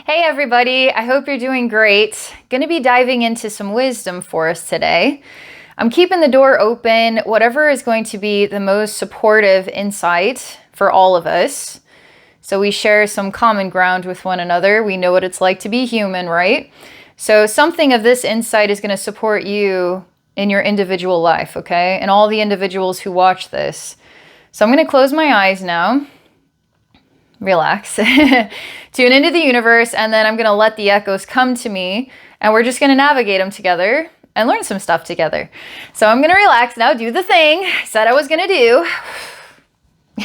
Hey everybody, I hope you're doing great. Going to be diving into some wisdom for us today. I'm keeping the door open, whatever is going to be the most supportive insight for all of us. So we share some common ground with one another. We know what it's like to be human, right? So something of this insight is going to support you in your individual life, okay? And all the individuals who watch this. So I'm going to close my eyes now. Relax, tune into the universe, and then I'm going to let the echoes come to me, and we're just going to navigate them together and learn some stuff together. So I'm going to relax now, do the thing I said I was going to do.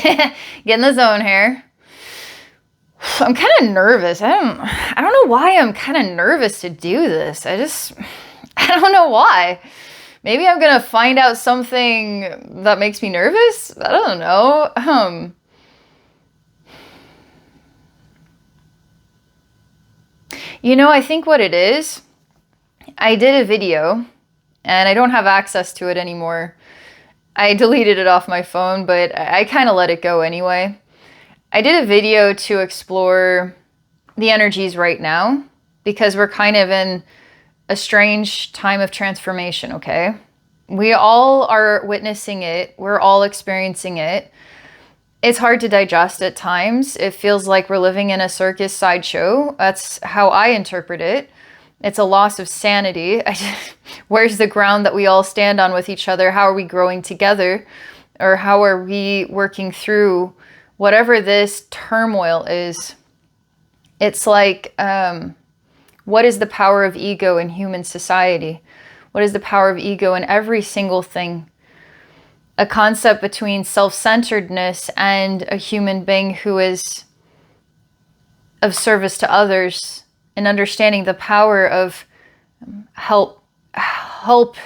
Get in the zone here. I'm kind of nervous. I don't know why I'm kind of nervous to do this. I don't know why. Maybe I'm going to find out something that makes me nervous. I don't know. I think what it is, I did a video and I don't have access to it anymore. I deleted it off my phone, but I kind of let it go anyway. I did a video to explore the energies right now because we're kind of in a strange time of transformation, okay? We all are witnessing it. We're all experiencing it. It's hard to digest at times. It feels like we're living in a circus sideshow. That's how I interpret it. It's a loss of sanity. Where's the ground that we all stand on with each other? How are we growing together? Or how are we working through whatever this turmoil is? It's like, what is the power of ego in human society? What is the power of ego in every single thing? A concept between self-centeredness and a human being who is of service to others and understanding the power of help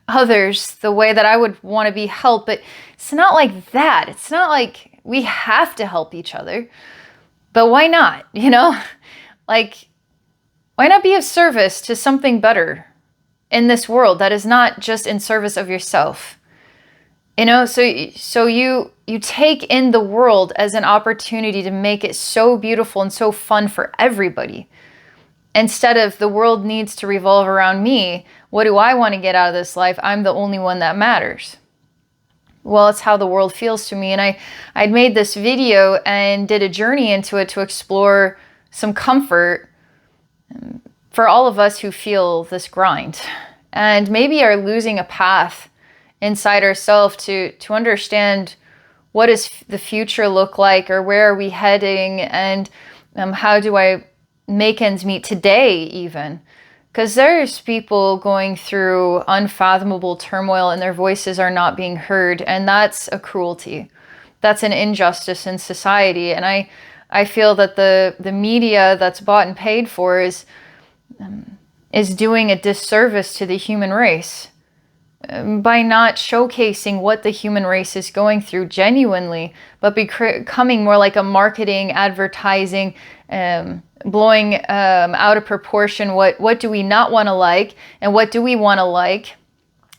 others the way that I would want to be helped. But it's not like that. It's not like we have to help each other. But why not? Like, why not be of service to something better in this world that is not just in service of yourself? So you take in the world as an opportunity to make it so beautiful and so fun for everybody. Instead of the world needs to revolve around me, what do I want to get out of this life? I'm the only one that matters. Well, it's how the world feels to me. And I'd made this video and did a journey into it to explore some comfort for all of us who feel this grind and maybe are losing a path inside ourselves to understand what does the future look like, or where are we heading, and how do I make ends meet today even? Because there's people going through unfathomable turmoil and their voices are not being heard, and that's a cruelty. That's an injustice in society. And I feel that the media that's bought and paid for is doing a disservice to the human race by not showcasing what the human race is going through genuinely, but becoming more like a marketing, advertising, blowing out of proportion what do we not want to like and what do we want to like.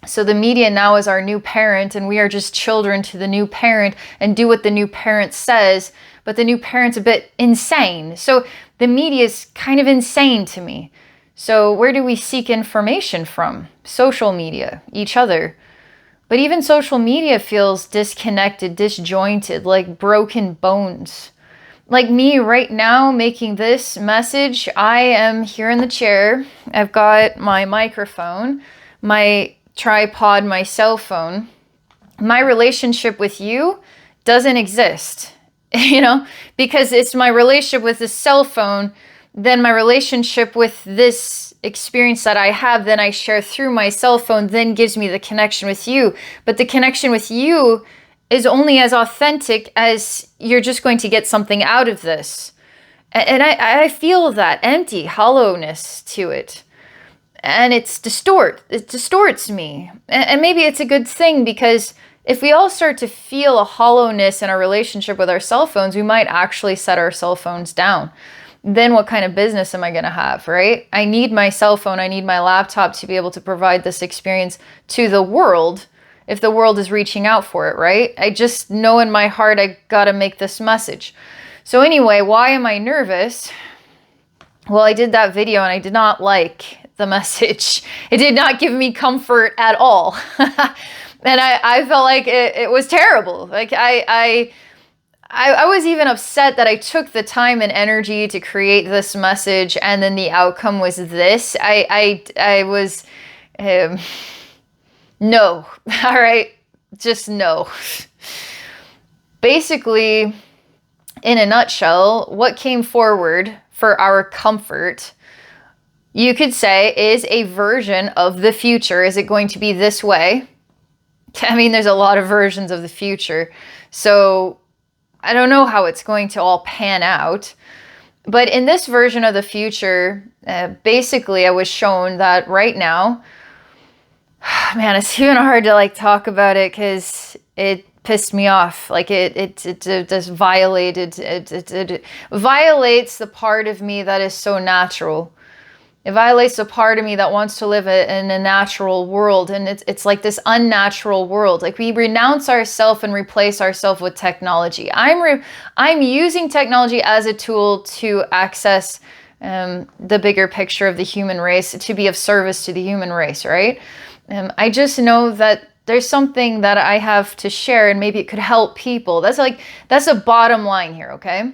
So the media now is our new parent, and we are just children to the new parent and do what the new parent says, but the new parent's a bit insane. So the media is kind of insane to me. So where do we seek information from? Social media, each other. But even social media feels disconnected, disjointed, like broken bones. Like me right now making this message, I am here in the chair. I've got my microphone, my tripod, my cell phone. My relationship with you doesn't exist, because it's my relationship with the cell phone. Then my relationship with this experience that I have, then I share through my cell phone, then gives me the connection with you. But the connection with you is only as authentic as you're just going to get something out of this. And I feel that empty hollowness to it. And it distorts me. And maybe it's a good thing, because if we all start to feel a hollowness in our relationship with our cell phones, we might actually set our cell phones down. Then what kind of business am I going to have, right? I need my cell phone, I need my laptop to be able to provide this experience to the world if the world is reaching out for it, right? I just know in my heart I got to make this message. So anyway, why am I nervous? Well, I did that video and I did not like the message. It did not give me comfort at all. And I felt like it was terrible. Like I was even upset that I took the time and energy to create this message, and then the outcome was this. I was, no, all right, just no. Basically, in a nutshell, what came forward for our comfort, you could say, is a version of the future. Is it going to be this way? I mean, there's a lot of versions of the future, so I don't know how it's going to all pan out. But in this version of the future, basically I was shown that right now, man, it's even hard to like talk about it because it pissed me off. Like it just violated, it violates the part of me that is so natural. It violates the part of me that wants to live in a natural world. And it's like this unnatural world. Like we renounce ourselves and replace ourselves with technology. I'm using technology as a tool to access the bigger picture of the human race, to be of service to the human race, right? I just know that there's something that I have to share and maybe it could help people. That's the bottom line here, okay?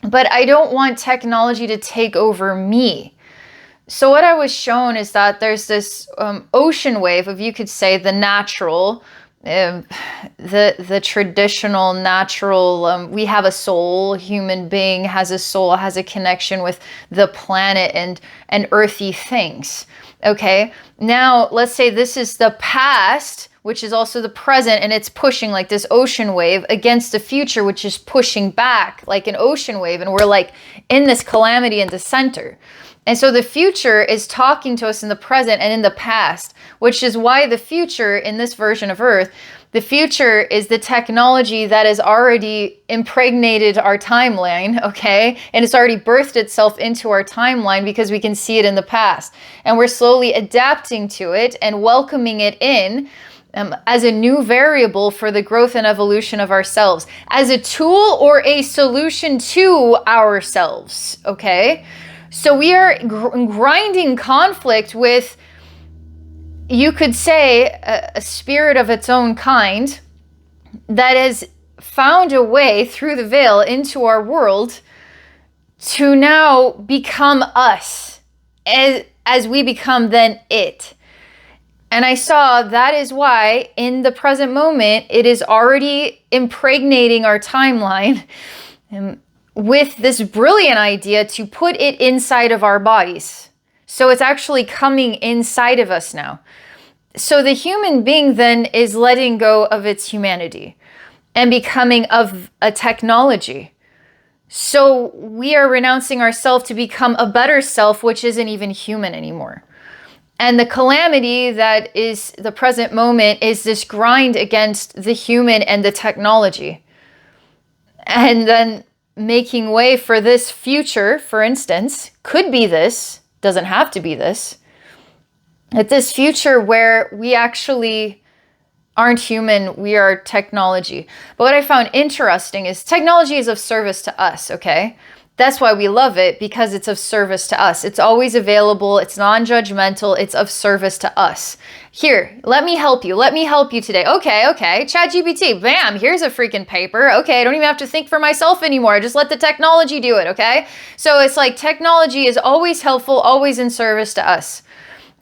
But I don't want technology to take over me. So what I was shown is that there's this ocean wave of, you could say, the natural, the traditional natural, we have a soul, human being has a soul, has a connection with the planet and earthy things. Okay, now let's say this is the past, which is also the present, and it's pushing like this ocean wave against the future, which is pushing back like an ocean wave, and we're like in this calamity in the center. And so the future is talking to us in the present and in the past, which is why the future in this version of Earth, the future is the technology that has already impregnated our timeline, okay? And it's already birthed itself into our timeline because we can see it in the past. And we're slowly adapting to it and welcoming it in as a new variable for the growth and evolution of ourselves, as a tool or a solution to ourselves, okay? So we are grinding conflict with, you could say, a spirit of its own kind that has found a way through the veil into our world to now become us as we become then it. And I saw that is why in the present moment, it is already impregnating our timeline with this brilliant idea to put it inside of our bodies. So it's actually coming inside of us now. So the human being then is letting go of its humanity and becoming of a technology. So we are renouncing ourselves to become a better self, which isn't even human anymore. And the calamity that is the present moment is this grind against the human and the technology. And then making way for this future, for instance, could be this, doesn't have to be this, at this future where we actually aren't human, we are technology. But what I found interesting is technology is of service to us, okay? That's why we love it, because it's of service to us. It's always available. It's non-judgmental. It's of service to us. Here, let me help you. Let me help you today. Okay. ChatGPT, bam, here's a freaking paper. Okay, I don't even have to think for myself anymore. I just let the technology do it, okay? So it's like technology is always helpful, always in service to us.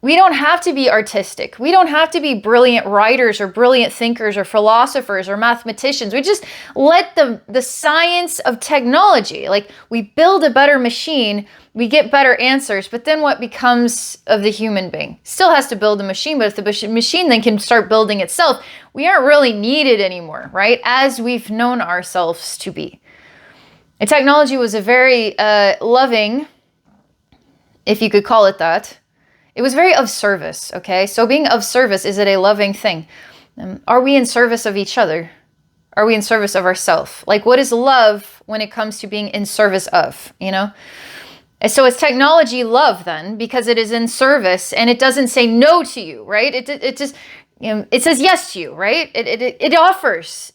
We don't have to be artistic. We don't have to be brilliant writers or brilliant thinkers or philosophers or mathematicians. We just let the science of technology, like we build a better machine, we get better answers, but then what becomes of the human being? Still has to build a machine, but if the machine then can start building itself, we aren't really needed anymore, right? As we've known ourselves to be. And technology was a very loving, if you could call it that. It was very of service, okay? So being of service, is it a loving thing? Are we in service of each other? Are we in service of ourselves? Like, what is love when it comes to being in service of, you know? And so is technology love then? Because it is in service and it doesn't say no to you, right? It just, it says yes to you, right? It offers,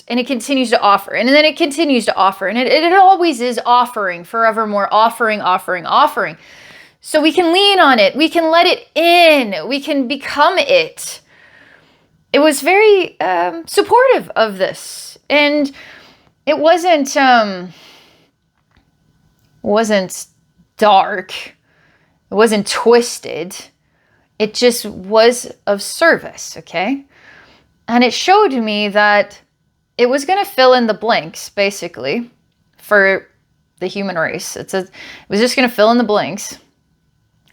and it continues to offer, and then it continues to offer, and it always is offering, forevermore, offering, offering, offering. So we can lean on it, we can let it in, we can become it. It was very supportive of this, and it wasn't dark, it wasn't twisted. It just was of service, okay? And it showed me that it was going to fill in the blanks, basically, for the human race. It was just going to fill in the blanks.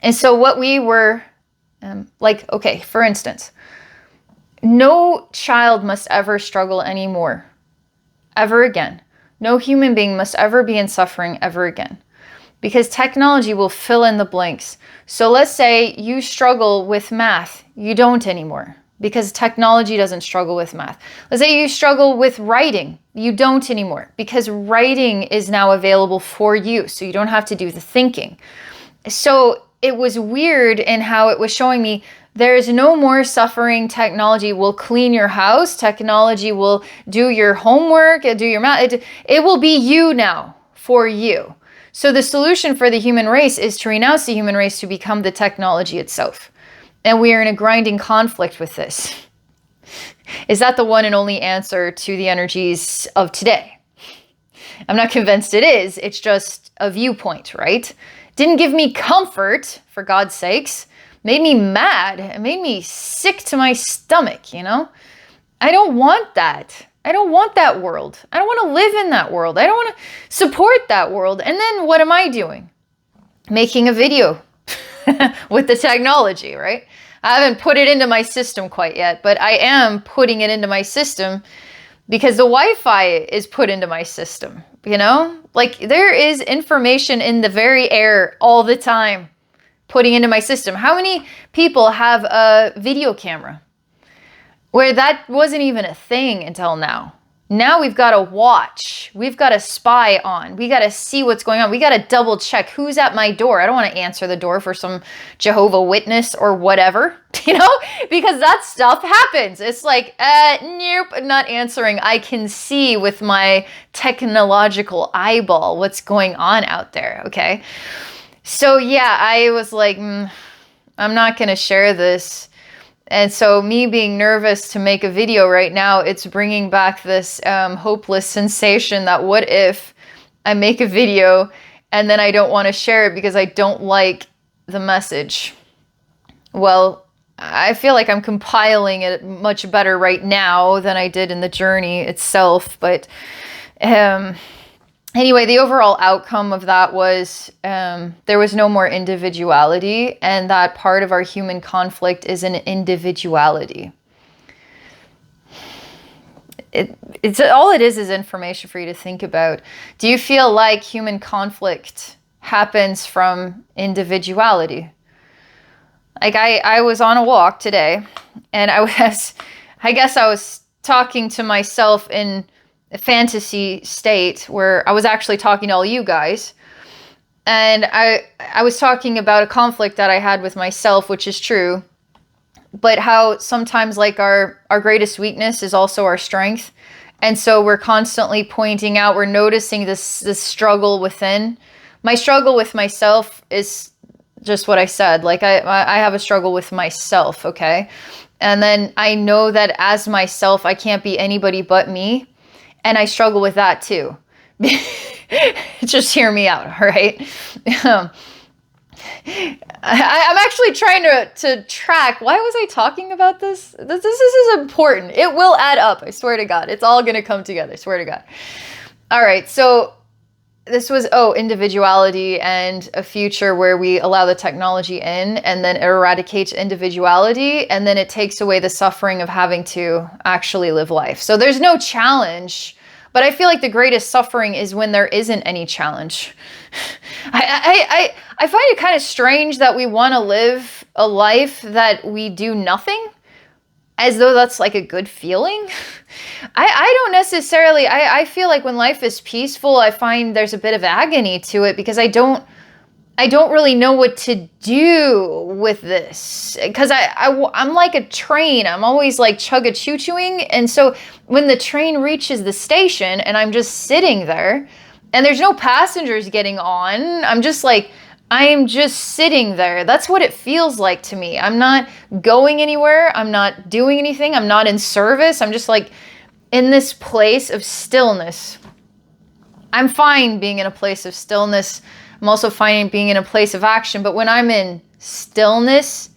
And so what we were, okay, for instance, no child must ever struggle anymore, ever again. No human being must ever be in suffering ever again. Because technology will fill in the blanks. So let's say you struggle with math. You don't anymore because technology doesn't struggle with math. Let's say you struggle with writing. You don't anymore because writing is now available for you. So you don't have to do the thinking. So it was weird in how it was showing me there is no more suffering. Technology will clean your house. Technology will do your homework, do your math. It will be you now for you. So the solution for the human race is to renounce the human race to become the technology itself. And we are in a grinding conflict with this. Is that the one and only answer to the energies of today? I'm not convinced it is. It's just a viewpoint, right? Didn't give me comfort, for God's sakes. Made me mad. It made me sick to my stomach, you know? I don't want that. I don't want that world. I don't want to live in that world. I don't want to support that world. And then what am I doing? Making a video with the technology, right? I haven't put it into my system quite yet, but I am putting it into my system because the Wi-Fi is put into my system, you know? Like there is information in the very air all the time putting into my system. How many people have a video camera? Where that wasn't even a thing until now. Now we've got to watch. We've got to spy on. We got to see what's going on. We got to double check who's at my door. I don't want to answer the door for some Jehovah Witness or whatever, you know, because that stuff happens. It's like, nope, not answering. I can see with my technological eyeball what's going on out there, okay? So yeah, I was like, I'm not going to share this. And so me being nervous to make a video right now, it's bringing back this hopeless sensation that what if I make a video and then I don't want to share it because I don't like the message? Well, I feel like I'm compiling it much better right now than I did in the journey itself. But anyway, the overall outcome of that was there was no more individuality, and that part of our human conflict is an individuality. It's all it is information for you to think about. Do you feel like human conflict happens from individuality? Like I was on a walk today, and I guess I was talking to myself in a fantasy state where I was actually talking to all you guys. And I was talking about a conflict that I had with myself, which is true, but how sometimes like our greatest weakness is also our strength. And so we're constantly pointing out, we're noticing this struggle within. My struggle with myself is just what I said. Like I have a struggle with myself, okay? And then I know that as myself, I can't be anybody but me. And I struggle with that too. Just hear me out, all right? I'm actually trying to track. Why was I talking about this? This is important. It will add up. I swear to God. It's all going to come together. I swear to God. All right. So this was, individuality and a future where we allow the technology in, and then it eradicates individuality, and then it takes away the suffering of having to actually live life. So there's no challenge, but I feel like the greatest suffering is when there isn't any challenge. I find it kind of strange that we want to live a life that we do nothing, as though that's like a good feeling. I don't necessarily, I feel like when life is peaceful, I find there's a bit of agony to it because I don't I don't really know what to do with this because I'm like a train. I'm always like chugga-choo-chooing. And so when the train reaches the station and I'm just sitting there and there's no passengers getting on, I'm just sitting there. That's what it feels like to me. I'm not going anywhere. I'm not doing anything. I'm not in service. I'm just like in this place of stillness. I'm fine being in a place of stillness. I'm also fine being in a place of action. But when I'm in stillness,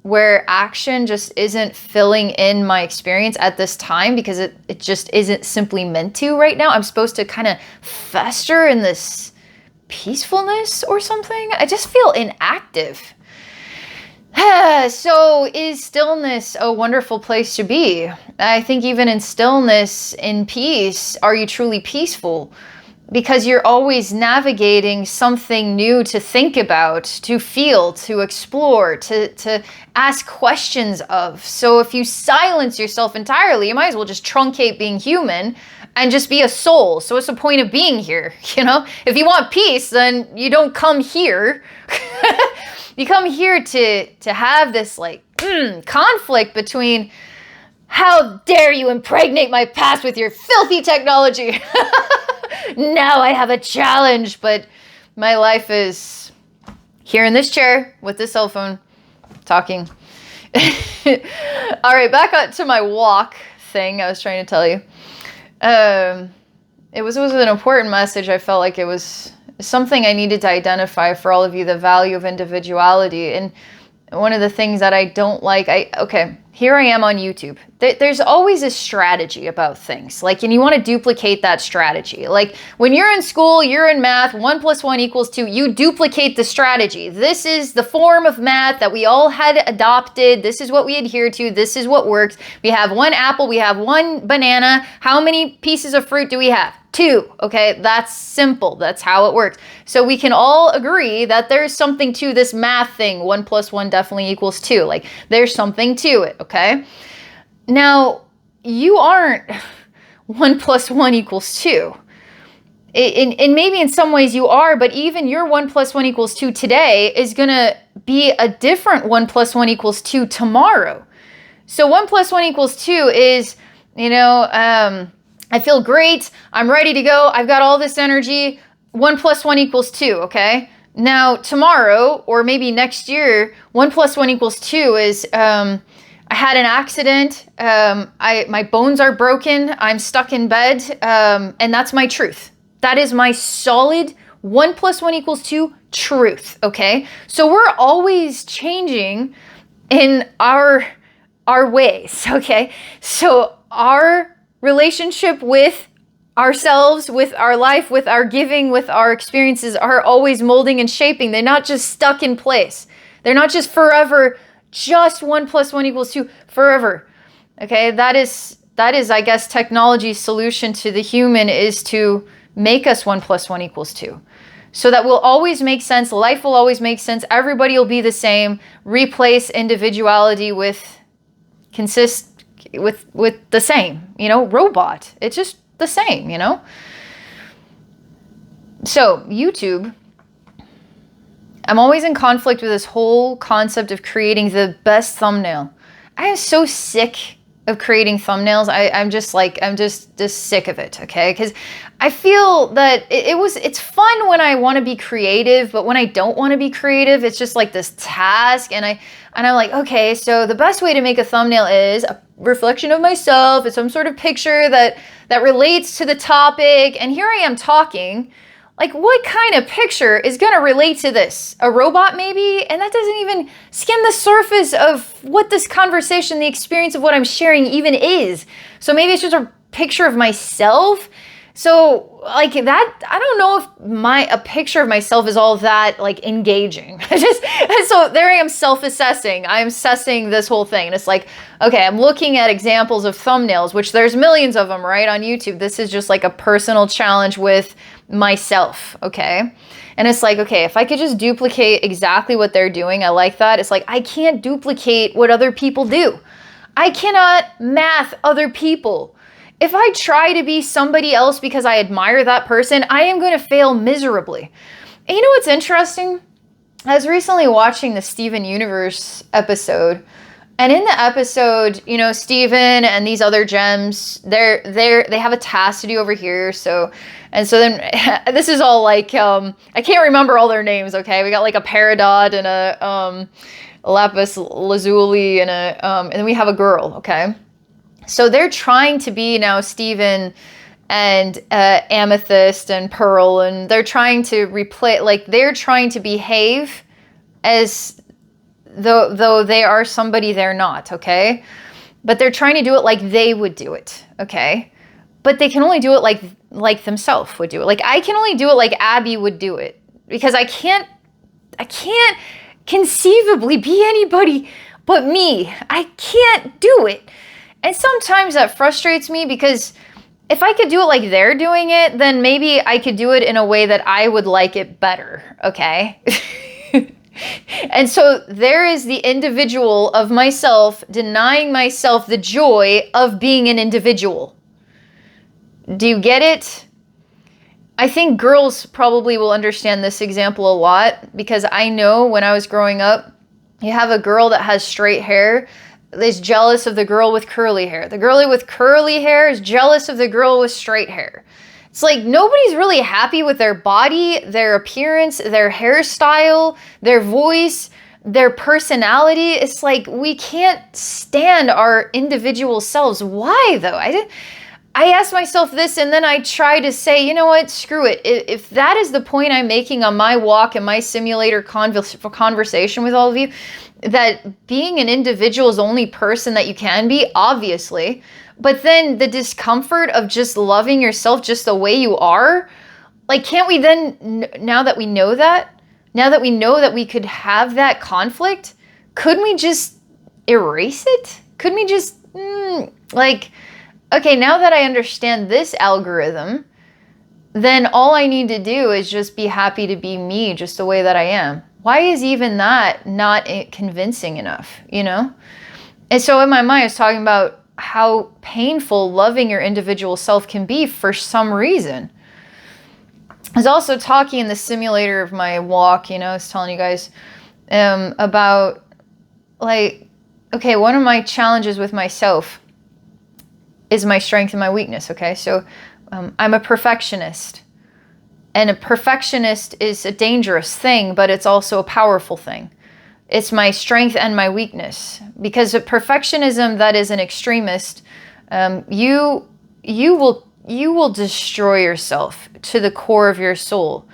where action just isn't filling in my experience at this time because it just isn't simply meant to right now, I'm supposed to kind of fester in this peacefulness or something. I just feel inactive. So is stillness a wonderful place to be? I think even in stillness, in peace, are you truly peaceful? Because you're always navigating something new to think about, to feel, to explore, to ask questions of. So if you silence yourself entirely, you might as well just truncate being human and just be a soul. So what's the point of being here? You know, if you want peace, then you don't come here. You come here to have this like conflict between, how dare you impregnate my past with your filthy technology? Now I have a challenge, but my life is here in this chair with this cell phone talking. All right, back up to my walk thing I was trying to tell you. It was an important message. I felt like it was something I needed to identify for all of you, the value of individuality. And one of the things that I don't like, here I am on YouTube. There's always a strategy about things. Like, and you want to duplicate that strategy. Like when you're in school, you're in math, 1 + 1 = 2, you duplicate the strategy. This is the form of math that we all had adopted. This is what we adhere to. This is what works. We have 1 apple, we have 1 banana. How many pieces of fruit do we have? 2. Okay, that's simple. That's how it works. So we can all agree that there's something to this math thing. 1 + 1 definitely = 2. Like there's something to it. Okay. Now you aren't 1 + 1 = 2. And maybe in some ways you are, but even your 1 + 1 = 2 today is going to be a different 1 + 1 = 2 tomorrow. So 1 + 1 = 2 is, I feel great. I'm ready to go. I've got all this energy. 1 + 1 = 2. Okay. Now tomorrow, or maybe next year, 1 + 1 = 2 is, I had an accident. My bones are broken. I'm stuck in bed. And that's my truth. That is my solid 1 + 1 = 2 truth. Okay. So we're always changing in our ways. Okay. So our relationship with ourselves, with our life, with our giving, with our experiences are always molding and shaping. They're not just stuck in place. They're not just forever, just 1 + 1 = 2 forever. Okay, that is, I guess, technology's solution to the human is to make us 1 + 1 = 2. So that will always make sense. Life will always make sense. Everybody will be the same. Replace individuality with the same, robot. It's just the same, So YouTube, I'm always in conflict with this whole concept of creating the best thumbnail. I am so sick of creating thumbnails. I'm just sick of it. Okay. Cause I feel that it's fun when I want to be creative, but when I don't want to be creative, it's just like this task. And I'm like, okay, so the best way to make a thumbnail is a reflection of myself. It's some sort of picture that relates to the topic. And here I am talking. Like, what kind of picture is going to relate to this? A robot, maybe? And that doesn't even skim the surface of what this conversation, the experience of what I'm sharing even is. So maybe it's just a picture of myself. So like that, I don't know if a picture of myself is all that like engaging. So there I am self-assessing. I'm assessing this whole thing. And it's like, okay, I'm looking at examples of thumbnails, which there's millions of them, right, on YouTube. This is just like a personal challenge with myself. Okay. And it's like, okay, if I could just duplicate exactly what they're doing, I like that. It's like, I can't duplicate what other people do. I cannot math other people. If I try to be somebody else because I admire that person, I am going to fail miserably. And you know what's interesting? I was recently watching the Steven Universe episode, and in the episode, you know, Steven and these other gems, they have a task to do over here. So then this is all like I can't remember all their names. Okay, we got like a Peridot and a lapis lazuli and then we have a girl. Okay, so they're trying to be now Steven and Amethyst and Pearl, and they're trying to replay, like they're trying to behave as though they are somebody they're not, okay? But they're trying to do it like they would do it, okay? But they can only do it like themselves would do it. Like I can only do it like Abbey would do it, because I can't conceivably be anybody but me. I can't do it. And sometimes that frustrates me, because if I could do it like they're doing it, then maybe I could do it in a way that I would like it better, okay? And so there is the individual of myself denying myself the joy of being an individual. Do you get it? I think girls probably will understand this example a lot, because I know when I was growing up, you have a girl that has straight hair is jealous of the girl with curly hair. The girl with curly hair is jealous of the girl with straight hair. It's like nobody's really happy with their body, their appearance, their hairstyle, their voice, their personality. It's like we can't stand our individual selves. Why though? I asked myself this, and then I try to say, you know what, screw it. If that is the point I'm making on my walk and my simulator conversation with all of you, that being an individual is the only person that you can be, obviously, but then the discomfort of just loving yourself just the way you are, like, can't we then, now that we know that we could have that conflict, couldn't we just erase it? Couldn't we just, okay, now that I understand this algorithm, then all I need to do is just be happy to be me just the way that I am. Why is even that not convincing enough, you know? And so in my mind, I was talking about how painful loving your individual self can be for some reason. I was also talking in the simulator of my walk, you know, I was telling you guys about, like, okay, one of my challenges with myself is my strength and my weakness, okay? So I'm a perfectionist. And a perfectionist is a dangerous thing, but it's also a powerful thing. It's my strength and my weakness. Because a perfectionism that is an extremist, you will destroy yourself to the core of your soul.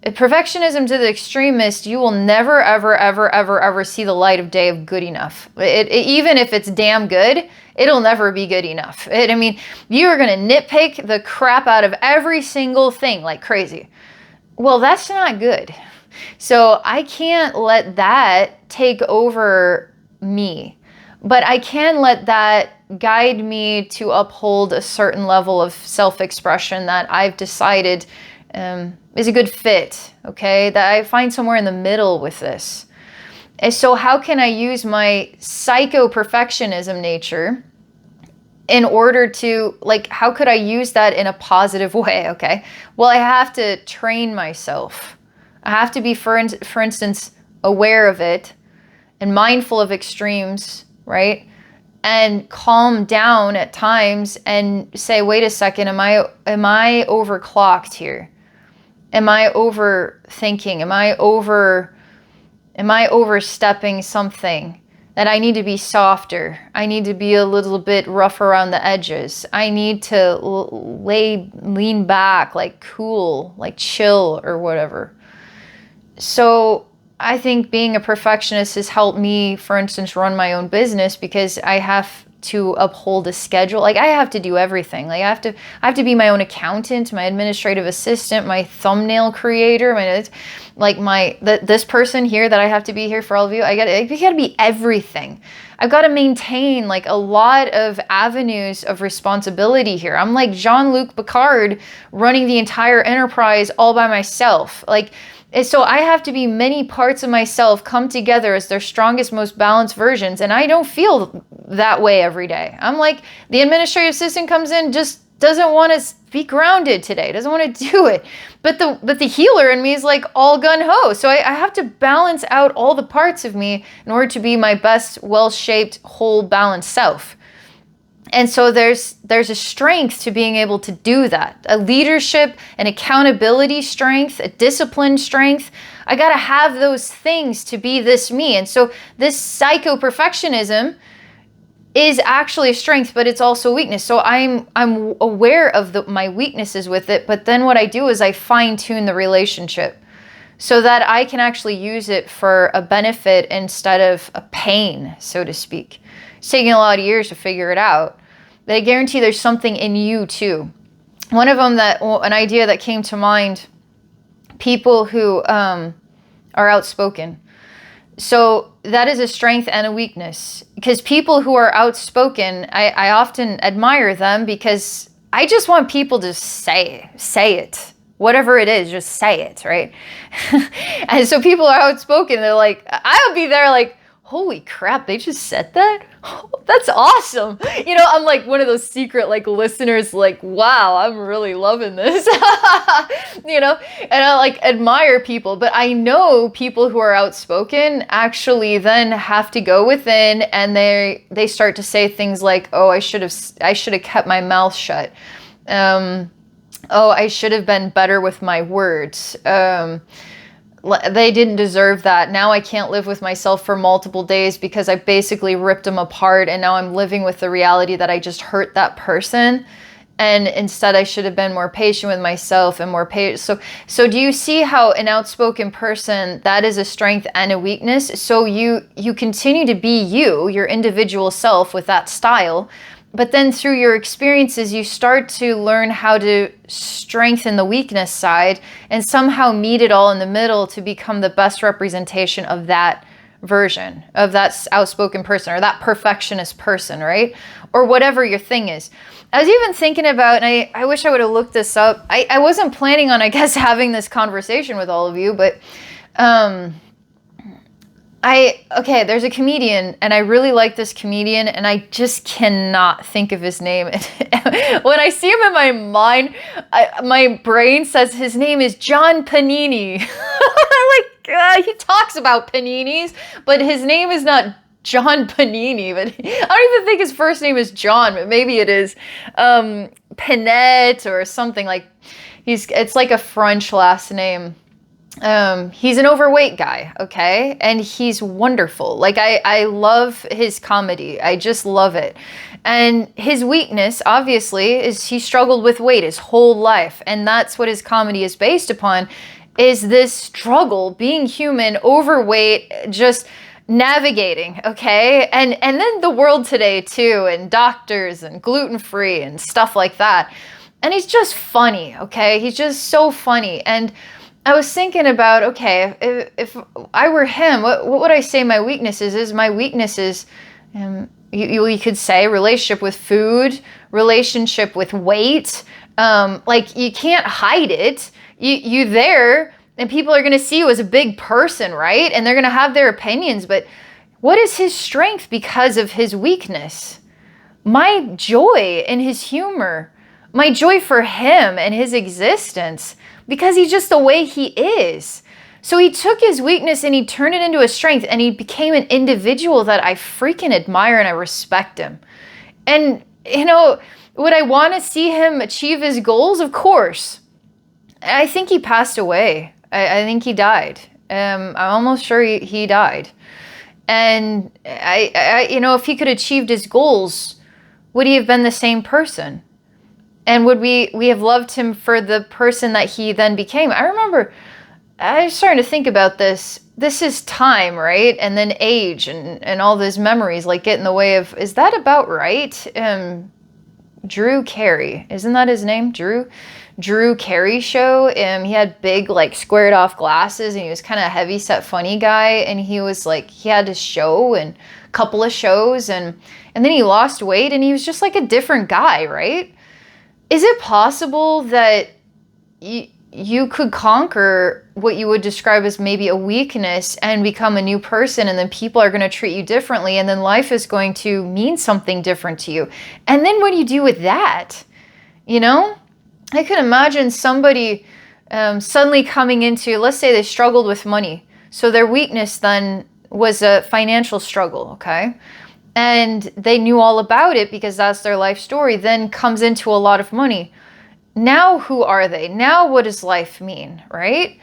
Perfectionism to the extremist, you will never, ever, ever, ever, ever see the light of day of good enough. Even if it's damn good, it'll never be good enough. I mean, you are going to nitpick the crap out of every single thing like crazy. Well, that's not good. So I can't let that take over me. But I can let that guide me to uphold a certain level of self-expression that I've decided is a good fit, okay? That I find somewhere in the middle with this. And so how can I use my psycho-perfectionism nature in order to, like, how could I use that in a positive way, okay? Well, I have to train myself. I have to be, for instance, aware of it and mindful of extremes, right? And calm down at times and say, wait a second, am I overclocked here? Am I overthinking? Am I overstepping something? That I need to be softer. I need to be a little bit rough around the edges. I need to lean back, like cool, like chill or whatever. So I think being a perfectionist has helped me, for instance, run my own business, because I have to uphold a schedule. Like I have to do everything. Like I have to be my own accountant, my administrative assistant, my thumbnail creator, this person here that I have to be here for all of you. I gotta be everything. I've got to maintain like a lot of avenues of responsibility here. I'm like Jean-Luc Picard running the entire enterprise all by myself. So I have to be many parts of myself come together as their strongest, most balanced versions. And I don't feel that way every day. I'm like, the administrative assistant comes in, just doesn't want to be grounded today, doesn't want to do it. But the healer in me is like all gung-ho. So I have to balance out all the parts of me in order to be my best, well-shaped, whole, balanced self. And so there's a strength to being able to do that. A leadership, an accountability strength, a discipline strength. I got to have those things to be this me. And so this psycho-perfectionism is actually a strength, but it's also a weakness. So I'm aware of my weaknesses with it, but then what I do is I fine-tune the relationship so that I can actually use it for a benefit instead of a pain, so to speak. It's taking a lot of years to figure it out. But I guarantee there's something in you too. One of them an idea that came to mind, people who are outspoken. So that is a strength and a weakness, because people who are outspoken, I often admire them because I just want people to say it. Whatever it is, just say it, right? And so people are outspoken. They're like, I'll be there like, holy crap, they just said that? Oh, that's awesome. You know, I'm like one of those secret like listeners, like, wow, I'm really loving this. You know, and I like admire people, but I know people who are outspoken actually then have to go within and they start to say things like, oh, I should have kept my mouth shut. Oh, I should have been better with my words. They didn't deserve that. Now I can't live with myself for multiple days because I basically ripped them apart, and now I'm living with the reality that I just hurt that person. And instead I should have been more patient with myself and more patient. So do you see how an outspoken person, that is a strength and a weakness? So you continue to be your individual self with that style. But then through your experiences, you start to learn how to strengthen the weakness side and somehow meet it all in the middle to become the best representation of that version, of that outspoken person or that perfectionist person, right? Or whatever your thing is. I was even thinking about, and I wish I would have looked this up. I wasn't planning on, I guess, having this conversation with all of you, but there's a comedian, and I really like this comedian, and I just cannot think of his name. When I see him in my mind, my brain says his name is John Panini. He talks about paninis, but his name is not John Panini. But I don't even think his first name is John, but maybe it is Panette or something like. It's like a French last name. He's an overweight guy, okay? And he's wonderful. Like, I love his comedy. I just love it. And his weakness, obviously, is he struggled with weight his whole life. And that's what his comedy is based upon, is this struggle, being human, overweight, just navigating, okay? And then the world today, too, and doctors and gluten-free and stuff like that. And he's just funny, okay? He's just so funny. And I was thinking about, okay, if I were him, what would I say my weaknesses is? My weaknesses, you could say relationship with food, relationship with weight. Like, you can't hide it. You there, and people are going to see you as a big person, right? And they're going to have their opinions. But what is his strength because of his weakness? My joy in his humor, my joy for him and his existence. Because he's just the way he is. So he took his weakness and he turned it into a strength, and he became an individual that I freaking admire and I respect him. And, you know, would I want to see him achieve his goals? Of course. I think he passed away. I think he died. I'm almost sure he died. And I if he could have achieved his goals, would he have been the same person? And would we have loved him for the person that he then became? I remember, I was starting to think about this. This is time, right? And then age and all those memories like get in the way of, is that about right? Drew Carey, isn't that his name? Drew Carey show. He had big like squared off glasses, and he was kind of a heavy set funny guy. And he was like, he had a show and a couple of shows, and then he lost weight, and he was just like a different guy, right? Is it possible that you could conquer what you would describe as maybe a weakness and become a new person, and then people are going to treat you differently, and then life is going to mean something different to you? And then what do you do with that? You know, I could imagine somebody suddenly coming into, let's say they struggled with money. So their weakness then was a financial struggle, okay? And they knew all about it because that's their life story, then comes into a lot of money. Now who are they? Now what does life mean, right?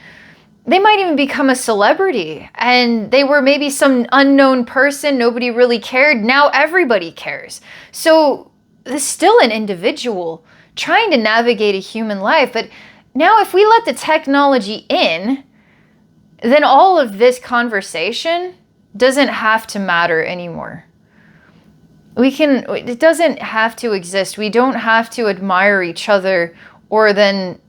They might even become a celebrity, and they were maybe some unknown person, nobody really cared. Now everybody cares. So there's still an individual trying to navigate a human life. But now if we let the technology in, then all of this conversation doesn't have to matter anymore. It doesn't have to exist. We don't have to admire each other or then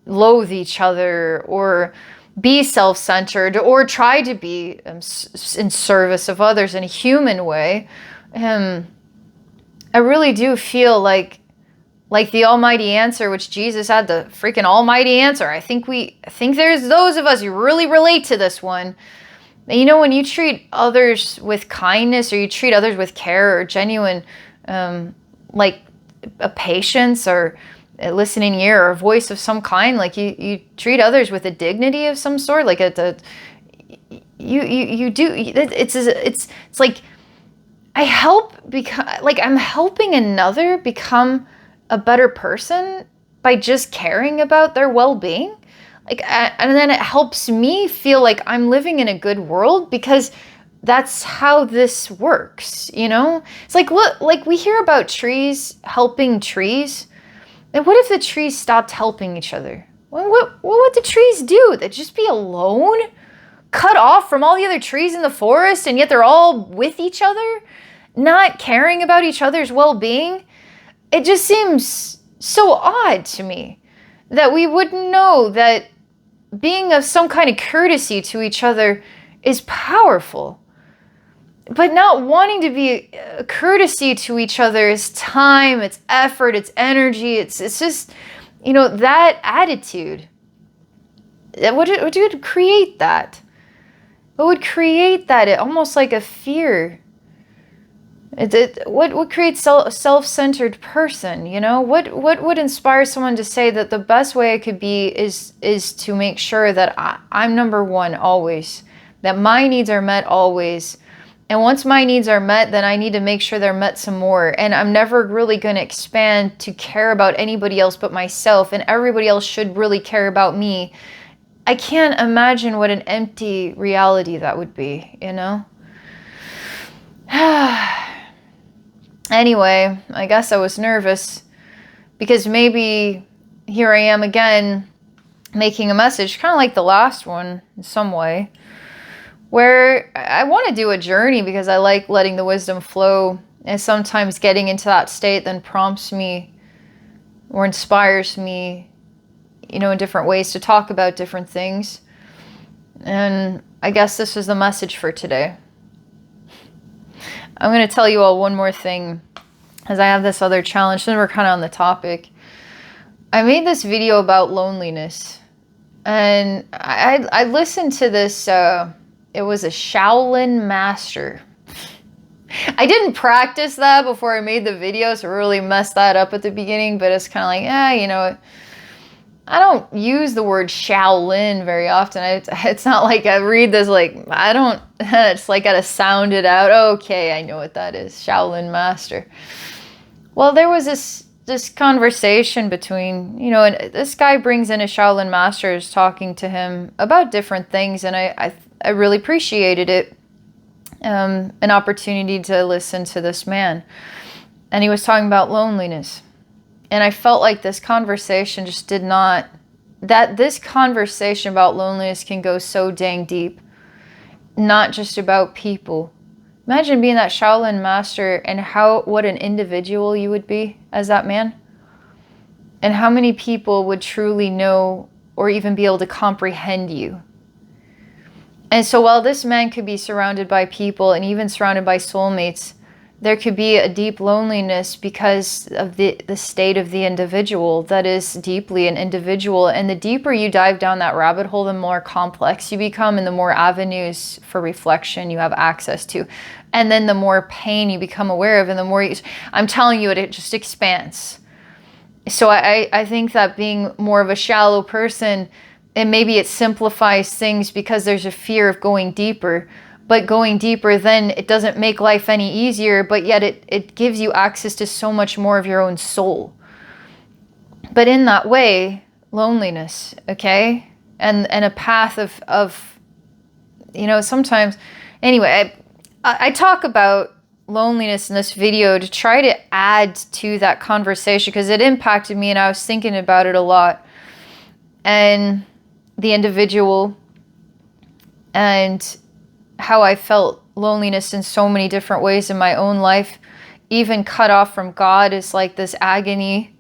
loathe each other or be self-centered or try to be in service of others in a human way. I really do feel like the almighty answer, which Jesus had the freaking almighty answer. I think there's those of us who really relate to this one. You know, when you treat others with kindness or you treat others with care or genuine, like a patience or a listening ear or a voice of some kind, like you treat others with a dignity of some sort, like you do. It's like I help because like I'm helping another become a better person by just caring about their well-being. And then it helps me feel like I'm living in a good world because that's how this works, you know? It's like, look, like we hear about trees helping trees. And what if the trees stopped helping each other? What would the trees do? They'd just be alone? Cut off from all the other trees in the forest, and yet they're all with each other? Not caring about each other's well-being? It just seems so odd to me that we wouldn't know that being of some kind of courtesy to each other is powerful. But not wanting to be a courtesy to each other is time, it's effort, it's energy, it's just, you know, that attitude. What would create that? What would create that? It almost like a fear. What creates a self-centered person, you know? What would inspire someone to say that the best way I could be is to make sure that I'm number one always, that my needs are met always. And once my needs are met, then I need to make sure they're met some more. And I'm never really going to expand to care about anybody else but myself, and everybody else should really care about me. I can't imagine what an empty reality that would be, you know? Anyway, I guess I was nervous because maybe here I am again making a message, kind of like the last one in some way, where I want to do a journey because I like letting the wisdom flow, and sometimes getting into that state then prompts me or inspires me, you know, in different ways to talk about different things. And I guess this is the message for today. I'm going to tell you all one more thing, as I have this other challenge, then we're kind of on the topic. I made this video about loneliness, and I listened to this, it was a Shaolin master. I didn't practice that before I made the video, so I really messed that up at the beginning, but it's kind of like, you know, I don't use the word Shaolin very often. It's not like I read this like, I don't, it's like I gotta sound it out. Okay, I know what that is, Shaolin master. Well, there was this conversation between, you know, and this guy brings in a Shaolin master, is talking to him about different things, and I really appreciated it, an opportunity to listen to this man. And he was talking about loneliness. And I felt like this conversation just this conversation about loneliness can go so dang deep. Not just about people. Imagine being that Shaolin master and what an individual you would be as that man. And how many people would truly know or even be able to comprehend you. And so while this man could be surrounded by people and even surrounded by soulmates, there could be a deep loneliness because of the state of the individual that is deeply an individual. And the deeper you dive down that rabbit hole, the more complex you become, and the more avenues for reflection you have access to. And then the more pain you become aware of, and the more I'm telling you, it just expands. So I think that being more of a shallow person, and maybe it simplifies things because there's a fear of going deeper. But going deeper, then it doesn't make life any easier, but yet it gives you access to so much more of your own soul. But in that way, loneliness, okay? And a path of sometimes, anyway, I talk about loneliness in this video to try to add to that conversation because it impacted me and I was thinking about it a lot. And the individual and how I felt loneliness in so many different ways in my own life, even cut off from God is like this agony.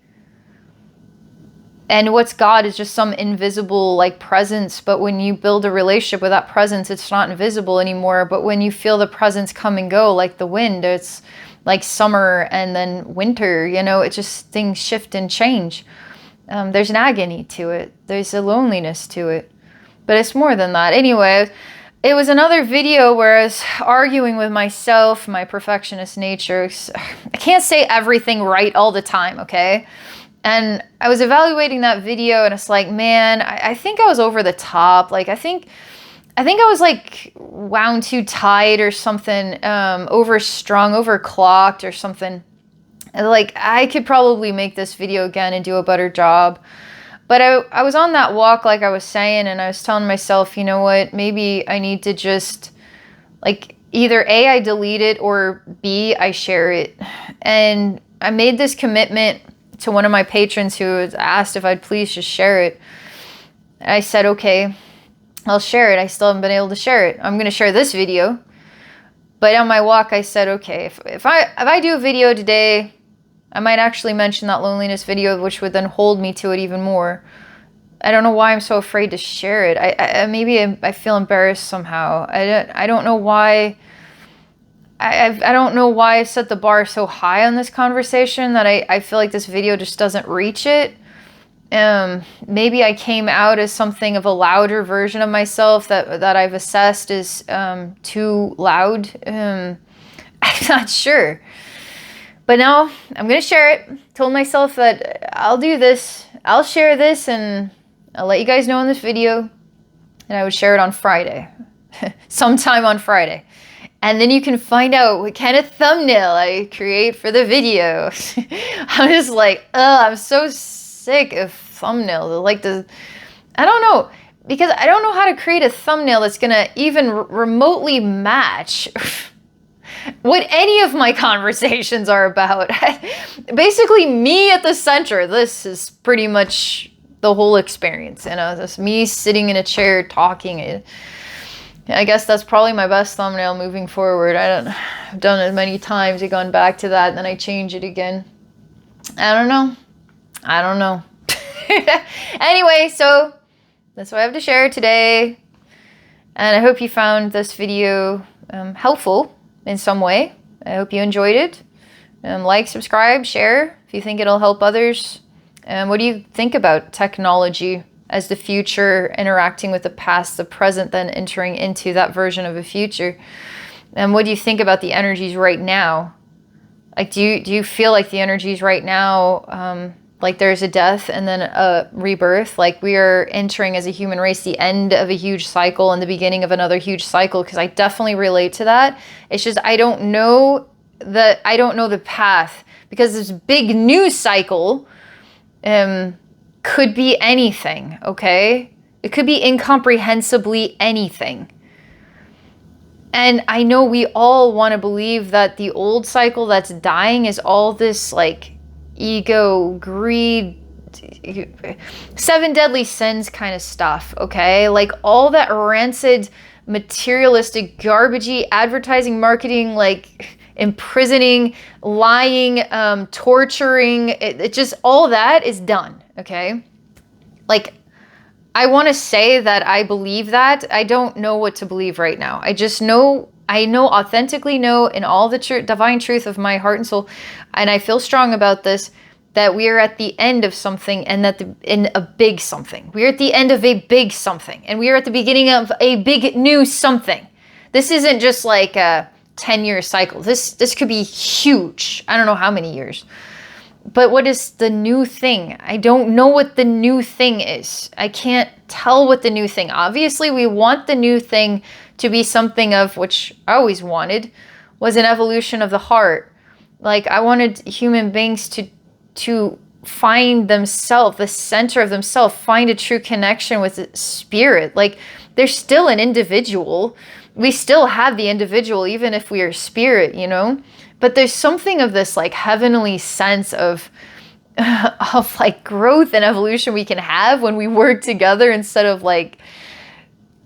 And what's God is just some invisible like presence. But when you build a relationship with that presence, it's not invisible anymore. But when you feel the presence come and go, like the wind, it's like summer and then winter, it just things shift and change. There's an agony to it. There's a loneliness to it. But it's more than that. Anyway, it was another video where I was arguing with myself, my perfectionist nature. I can't say everything right all the time, okay? And I was evaluating that video and it's like, man, I think I was over the top. Like, I think I was like wound too tight or something, overstrung, overclocked or something. Like, I could probably make this video again and do a better job. But I was on that walk, like I was saying, and I was telling myself, you know what, maybe I need to just, like, either A, I delete it, or B, I share it. And I made this commitment to one of my patrons who had asked if I'd please just share it. I said, okay, I'll share it. I still haven't been able to share it. I'm going to share this video. But on my walk, I said, okay, if I do a video today, I might actually mention that loneliness video, which would then hold me to it even more. I don't know why I'm so afraid to share it. I feel embarrassed somehow. I don't know why. I don't know why I set the bar so high on this conversation that I feel like this video just doesn't reach it. Maybe I came out as something of a louder version of myself that I've assessed as too loud. I'm not sure. But now I'm going to share it. Told myself that I'll do this. I'll share this and I'll let you guys know in this video. And I would share it on Friday. Sometime on Friday. And then you can find out what kind of thumbnail I create for the video. I'm just like, I'm so sick of thumbnails. I don't know. Because I don't know how to create a thumbnail that's going to even remotely match what any of my conversations are about. Basically, me at the center. This is pretty much the whole experience. Just me sitting in a chair talking. I guess that's probably my best thumbnail moving forward. I've done it many times. I've gone back to that, and then I change it again. I don't know. Anyway, so that's what I have to share today. And I hope you found this video helpful in some way. I hope you enjoyed it. Like, subscribe, share if you think it'll help others. What do you think about technology as the future interacting with the past, the present, then entering into that version of a future? And what do you think about the energies right now? Like, do you feel like the energies right now, like there's a death and then a rebirth? Like, we are entering as a human race the end of a huge cycle and the beginning of another huge cycle? Because I definitely relate to that. It's just I don't know the path, because this big new cycle could be anything, okay? It could be incomprehensibly anything. And I know we all want to believe that the old cycle that's dying is all this like ego, greed, 7 deadly sins kind of stuff, okay? Like all that rancid, materialistic, garbagey advertising, marketing, like imprisoning, lying, torturing, it just, all that is done, okay? Like, I want to say that I believe that. I don't know what to believe right now. I just know, authentically know in all the divine truth of my heart and soul, and I feel strong about this, that we are at the end of something, and that in a big something. We are at the end of a big something, and we are at the beginning of a big new something. This isn't just like a 10-year cycle. This could be huge. I don't know how many years. But what is the new thing? I don't know what the new thing is. I can't tell what the new thing. Obviously, we want the new thing to be something of which I always wanted was an evolution of the heart. Like I wanted human beings to find themselves, the center of themselves, find a true connection with spirit. Like they're still an individual. We still have the individual, even if we are spirit, you know? But there's something of this like heavenly sense of like growth and evolution we can have when we work together instead of like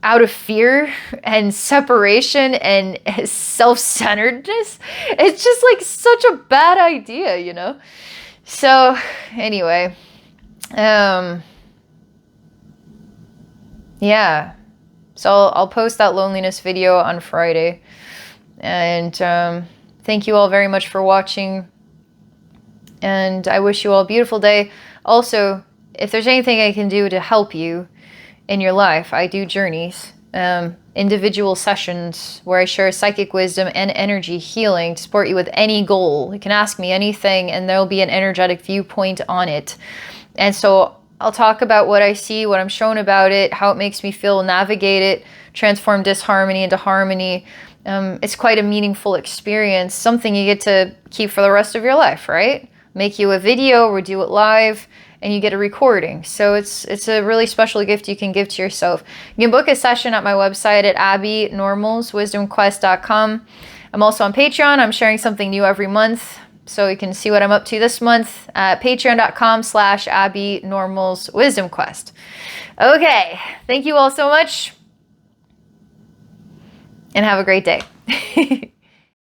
out of fear and separation and self-centeredness. It's just like such a bad idea, you know? So anyway, yeah. So I'll post that loneliness video on Friday. And thank you all very much for watching. And I wish you all a beautiful day. Also, if there's anything I can do to help you in your life, I do journeys, individual sessions where I share psychic wisdom and energy healing to support you with any goal. You can ask me anything and there'll be an energetic viewpoint on it. And so I'll talk about what I see, what I'm shown about it, how it makes me feel, navigate it, transform disharmony into harmony. It's quite a meaningful experience, something you get to keep for the rest of your life, right? Make you a video or do it live and you get a recording. So it's a really special gift you can give to yourself. You can book a session at my website at abbeynormalswisdomquest.com. I'm also on Patreon. I'm sharing something new every month. So you can see what I'm up to this month at patreon.com/abbeynormalswisdomquest. Okay, thank you all so much and have a great day.